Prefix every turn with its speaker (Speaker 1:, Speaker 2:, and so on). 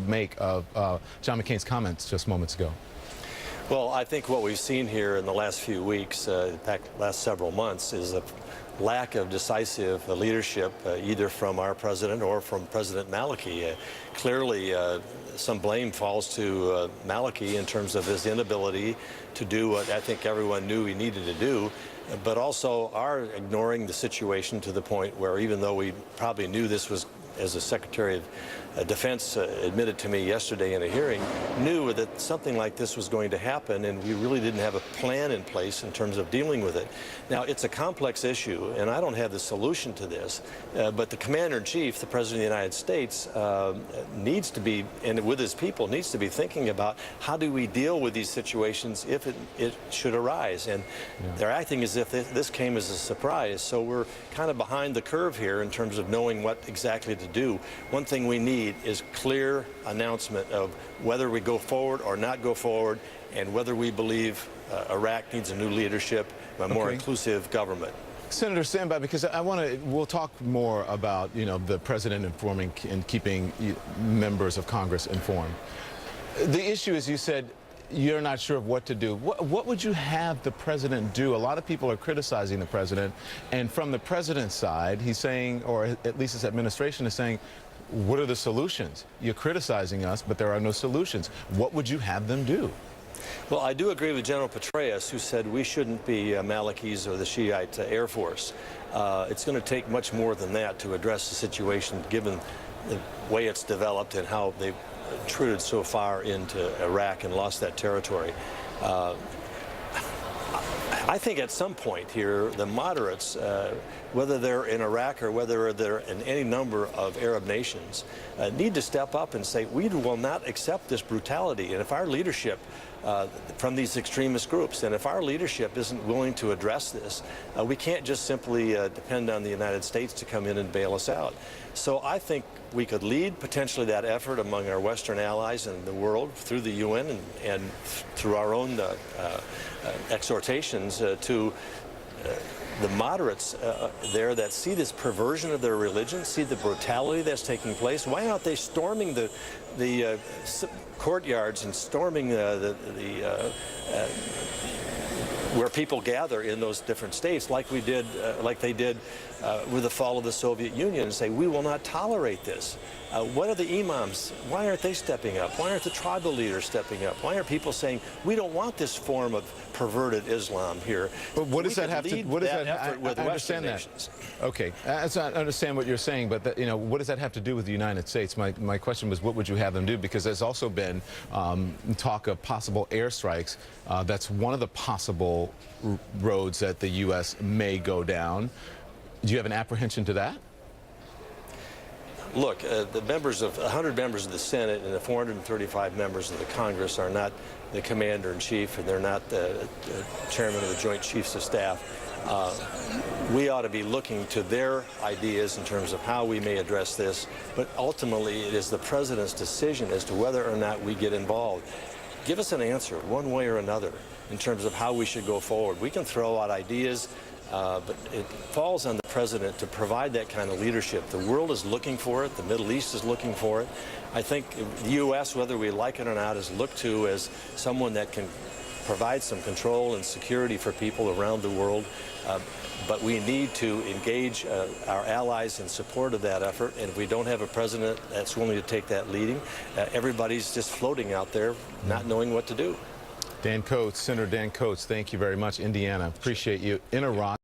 Speaker 1: make of John McCain's comments just moments ago?
Speaker 2: Well, I think what we've seen here in the last few weeks, in fact, last several months, is a lack of decisive leadership, either from our president or from President Maliki. Clearly, some blame falls to Maliki in terms of his inability to do what I think everyone knew he needed to do, but also are ignoring the situation to the point where, even though we probably knew this was, as the Secretary of Defense admitted to me yesterday in a hearing, knew that something like this was going to happen, and we really didn't have a plan in place in terms of dealing with it. Now, it's a complex issue, and I don't have the solution to this, but the Commander-in-Chief, the President of the United States, needs to be, and with his people, needs to be thinking about how do we deal with these situations if it should arise. And they're acting as if this came as a surprise, so we're kind of behind the curve here in terms of knowing what exactly to do. One thing we need is clear announcement of whether we go forward or not go forward, and whether we believe Iraq needs a new leadership, a more inclusive government.
Speaker 1: Senator, stand by, because we'll talk more about, the president informing and keeping members of Congress informed. The issue is, you said you're not sure of what to do. What would you have the president do? A lot of people are criticizing the president, and from the president's side, he's saying, or at least his administration is saying, what are the solutions? You're criticizing us, but there are no solutions. What would you have them do?
Speaker 2: Well, I do agree with General Petraeus, who said we shouldn't be Malikis or the Shiite Air Force. It's going to take much more than that to address the situation, given the way it's developed and how they've intruded so far into Iraq and lost that territory. I think at some point here, the moderates, whether they're in Iraq or whether they're in any number of Arab nations, need to step up and say, we will not accept this brutality. And if our leadership from these extremist groups, and if our leadership isn't willing to address this, we can't just simply depend on the United States to come in and bail us out. So I think we could lead potentially that effort among our Western allies in the world through the UN and through our own exhortations to the moderates there that see this perversion of their religion, see the brutality that's taking place. Why aren't they storming the courtyards and storming where people gather in those different states, like they did with the fall of the Soviet Union, and say, we will not tolerate this? What are the imams? Why aren't they stepping up? Why aren't the tribal leaders stepping up? Why aren't people saying, we don't want this form of perverted Islam here?
Speaker 1: But what does that have to? What does that? I understand that.
Speaker 2: Nations.
Speaker 1: Okay, I understand what you're saying, but what does that have to do with the United States? My question was, what would you have them do? Because there's also been talk of possible airstrikes. That's one of the possible roads that the U.S. may go down. Do you have an apprehension to that?
Speaker 2: Look, the members of 100 members of the Senate and the 435 members of the Congress are not the commander-in-chief, and they're not the chairman of the Joint Chiefs of Staff. We ought to be looking to their ideas in terms of how we may address this, but ultimately it is the president's decision as to whether or not we get involved. Give us an answer, one way or another, in terms of how we should go forward. We can throw out ideas, but it falls on the president to provide that kind of leadership. The world is looking for it. The Middle East is looking for it. I think the U.S., whether we like it or not, is looked to as someone that can provide some control and security for people around the world. But we need to engage our allies in support of that effort. And if we don't have a president that's willing to take that leading, everybody's just floating out there, not knowing what to do.
Speaker 1: Dan Coats, Senator Dan Coats, thank you very much. Indiana, appreciate you. In Iraq.